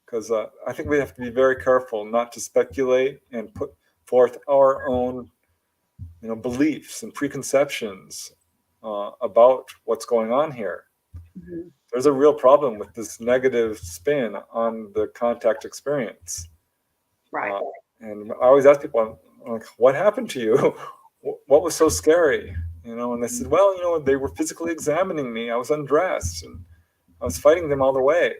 Because I think we have to be very careful not to speculate and put forth our own, beliefs and preconceptions about what's going on here. Mm-hmm. There's a real problem with this negative spin on the contact experience. Right. And I always ask people, I'm like, what happened to you? What was so scary? And they said, well, they were physically examining me. I was undressed and I was fighting them all the way.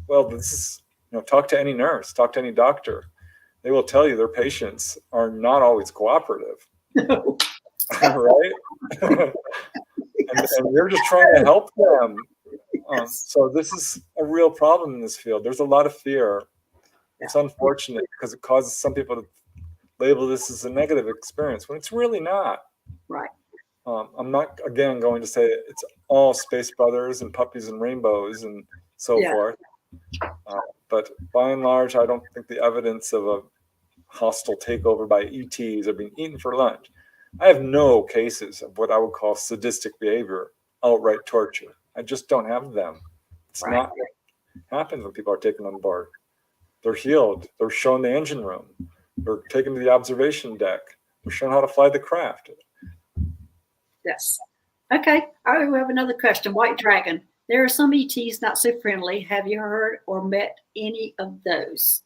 Well, this is, talk to any nurse, talk to any doctor. They will tell you their patients are not always cooperative. No. Right? and you're just trying to help them. So this is a real problem in this field. There's a lot of fear. It's unfortunate because it causes some people to label this as a negative experience when it's really not. Right. I'm not, again, going to say it's all space brothers and puppies and rainbows and so forth. But by and large, I don't think the evidence of a hostile takeover by ETs or being eaten for lunch. I have no cases of what I would call sadistic behavior, outright torture. I just don't have them. It's not what happens when people are taken on board. They're healed. They're shown the engine room. They're taken to the observation deck. They're shown how to fly the craft. Yes. Okay. All right. We have another question. White Dragon. There are some ETs not so friendly. Have you heard or met any of those?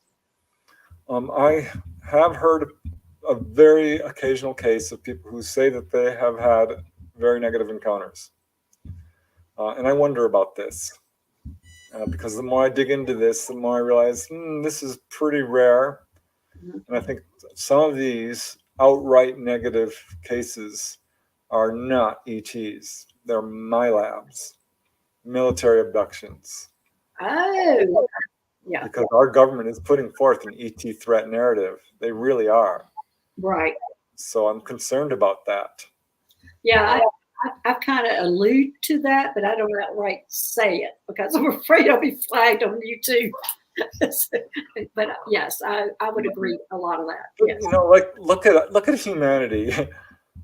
I have heard a very occasional case of people who say that they have had very negative encounters. And I wonder about this because the more I dig into this, the more I realize this is pretty rare. Mhm. And I think some of these outright negative cases are not ETs. They're MILABs, military abductions. Oh, yeah. Because our government is putting forth an ET threat narrative. They really are. Right. So I'm concerned about that. Yeah. I kind of allude to that, but I don't outright say it because I'm afraid I'll be flagged on YouTube. But yes, I would agree a lot of that. Yes. You know, like look at humanity.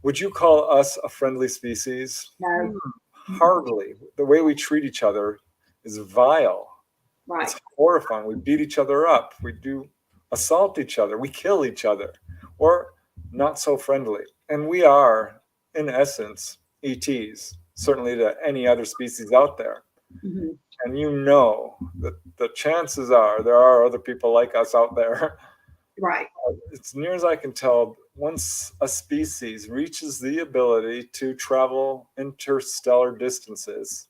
Would you call us a friendly species? No. Hardly. The way we treat each other is vile. Right. It's horrifying. We beat each other up. We do assault each other. We kill each other. Or not so friendly. And we are, in essence, ETs, certainly to any other species out there. Mm-hmm. And you know that the chances are there are other people like us out there. Right. As near as I can tell, once a species reaches the ability to travel interstellar distances,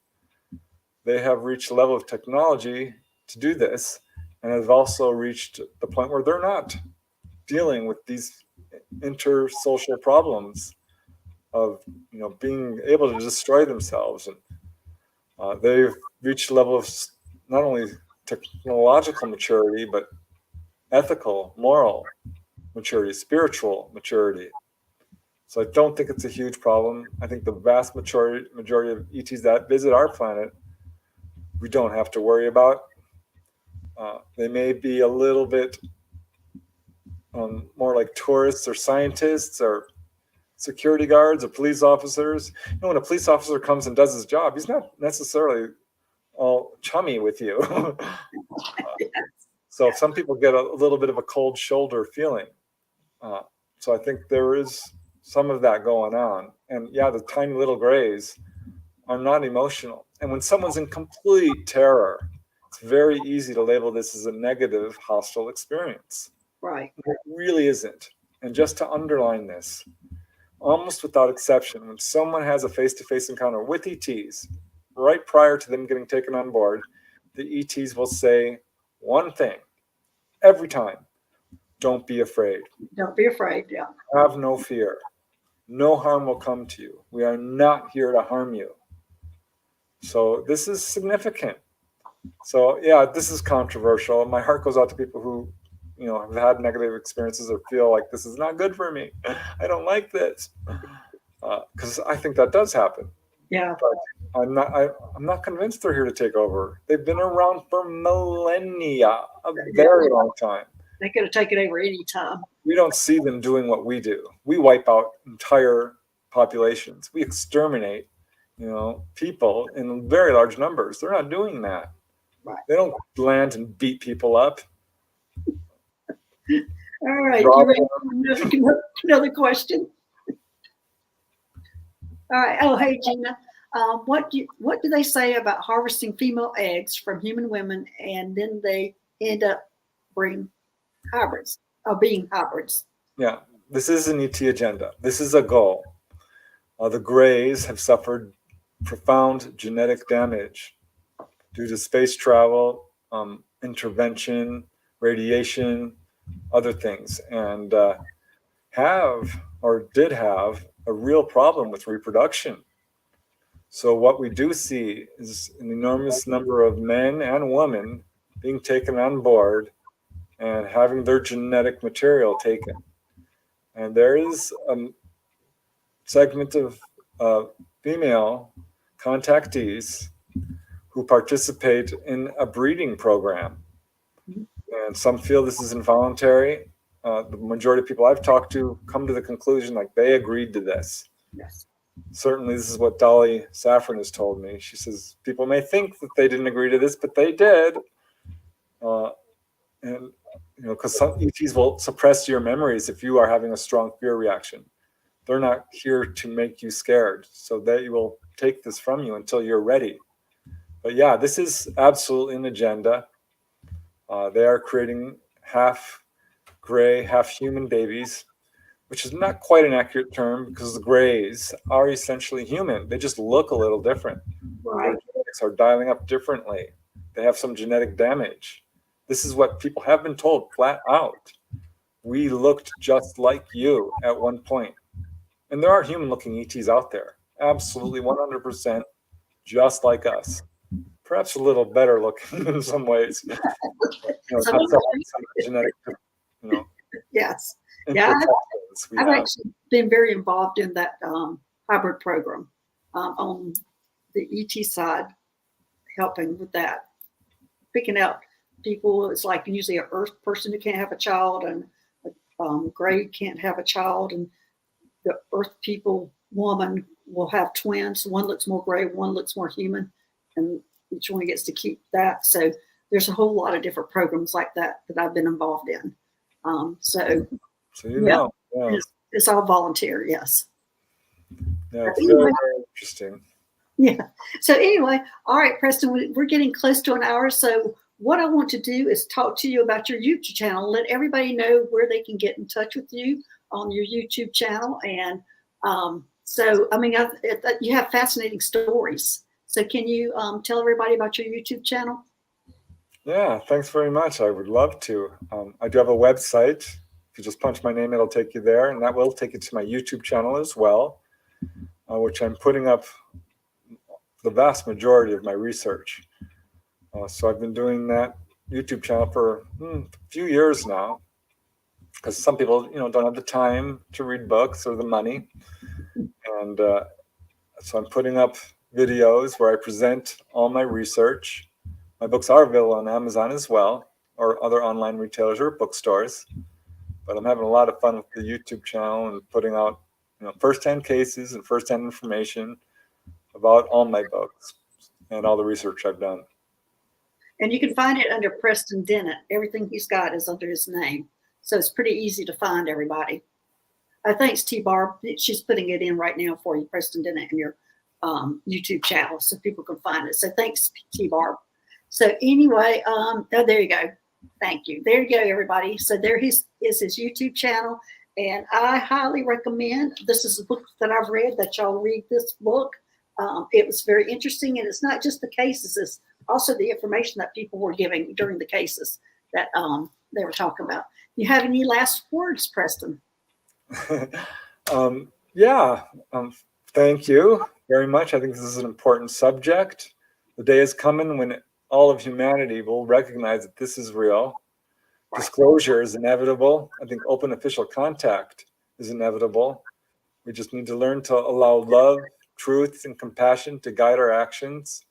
they have reached a level of technology to do this, and have also reached the point where they're not dealing with these intersocial problems of being able to destroy themselves. And they've reached a level of not only technological maturity, but ethical, moral maturity, spiritual maturity. So I don't think it's a huge problem. I think the vast majority of ETs that visit our planet, we don't have to worry about. They may be a little bit more like tourists or scientists or security guards or police officers. When a police officer comes and does his job, he's not necessarily all chummy with you. So some people get a little bit of a cold shoulder feeling. So I think there is some of that going on. And yeah, the tiny little grays are not emotional. And when someone's in complete terror, it's very easy to label this as a negative, hostile experience. Right. It really isn't. And just to underline this, almost without exception, when someone has a face-to-face encounter with ETs, right prior to them getting taken on board, the ETs will say one thing every time: don't be afraid. Don't be afraid. Yeah. Have no fear. No harm will come to you. We are not here to harm you. So this is significant. So yeah, this is controversial. My heart goes out to people who, have had negative experiences or feel like this is not good for me. I don't like this, because I think that does happen. Yeah. But I'm not convinced they're here to take over. They've been around for millennia, a very long time. They could have taken over any time. We don't see them doing what we do. We wipe out entire populations. We exterminate, people in very large numbers. They're not doing that. Right. They don't land and beat people up. All right. You ready for another question? All right. Oh, hey, Gina. What do they say about harvesting female eggs from human women and then they end up being hybrids? Yeah, this is an ET agenda. This is a goal. The Greys have suffered profound genetic damage due to space travel, intervention, radiation, other things, and did have a real problem with reproduction. So what we do see is an enormous number of men and women being taken on board and having their genetic material taken. And there is a segment of female contactees who participate in a breeding program. And some feel this is involuntary. The majority of people I've talked to come to the conclusion like they agreed to this. Yes. Certainly, this is what Dolly Saffron has told me. She says people may think that they didn't agree to this, but they did. And because some ETs will suppress your memories if you are having a strong fear reaction. They're not here to make you scared. So they will take this from you until you're ready. But yeah, this is absolutely an agenda. They are creating half gray, half human babies, which is not quite an accurate term because the grays are essentially human. They just look a little different. Right. Their genetics are dialing up differently. They have some genetic damage. This is what people have been told flat out. We looked just like you at one point. And there are human-looking ETs out there. Absolutely 100% just like us. Perhaps a little better looking in some ways. You know, So not some genetic, you know, yes. Yeah, imperfections we I've have. actually been very involved in that hybrid program on the ET side, helping with that, picking out people. It's like usually an Earth person who can't have a child, and a gray can't have a child, and the Earth people woman will have twins. One looks more gray, one looks more human, and each one gets to keep that. So there's a whole lot of different programs like that that I've been involved in. So you know, yeah. It's all volunteer, yes. Yeah, it's very, very interesting. Yeah. So anyway, all right, Preston, we're getting close to an hour. So what I want to do is talk to you about your YouTube channel. Let everybody know where they can get in touch with you on your YouTube channel. And so, I mean, you have fascinating stories. So can you tell everybody about your YouTube channel? Yeah, thanks very much. I would love to. I do have a website. If you just punch my name, it'll take you there. And that will take you to my YouTube channel as well, which I'm putting up the vast majority of my research. So I've been doing that YouTube channel for a few years now, because some people, don't have the time to read books or the money. And so I'm putting up videos where I present all my research. My books are available on Amazon as well, or other online retailers or bookstores. But I'm having a lot of fun with the YouTube channel and putting out, first-hand cases and first-hand information about all my books and all the research I've done. And you can find it under Preston Dennett. Everything he's got is under his name. So it's pretty easy to find, everybody. Thanks, T-Barb. She's putting it in right now for you, Preston Dennett, in your YouTube channel so people can find it. So thanks, T-Barb. So anyway, there you go. Thank you. There you go, everybody. So there is his YouTube channel. And I highly recommend, this is a book that I've read, that y'all read this book. It was very interesting. And it's not just the cases, it's also the information that people were giving during the cases that they were talking about. You have any last words, Preston? Thank you very much. I think this is an important subject. The day is coming when all of humanity will recognize that this is real. Disclosure is inevitable. I think open official contact is inevitable. We just need to learn to allow love, truth, and compassion to guide our actions,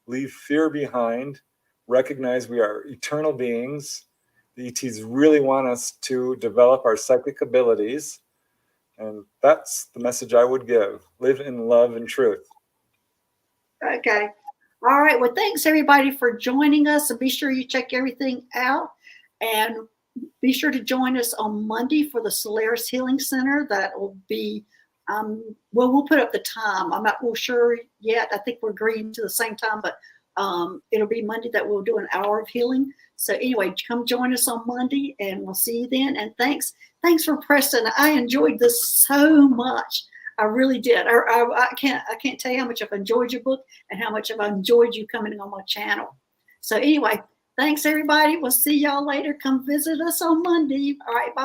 leave fear behind, recognize we are eternal beings. The ETs really want us to develop our psychic abilities. And that's the message I would give. Live in love and truth. Okay. All right. Well, thanks everybody for joining us. And be sure you check everything out. And be sure to join us on Monday for the Solaris Healing Center. That will be, we'll put up the time. I'm not real sure yet. I think we're agreeing to the same time, but it'll be Monday that we'll do an hour of healing. So anyway, come join us on Monday and we'll see you then. And thanks for Preston. I enjoyed this so much. I really did. I can't tell you how much I've enjoyed your book and how much I've enjoyed you coming on my channel. So anyway, thanks everybody. We'll see y'all later. Come visit us on Monday. All right, bye.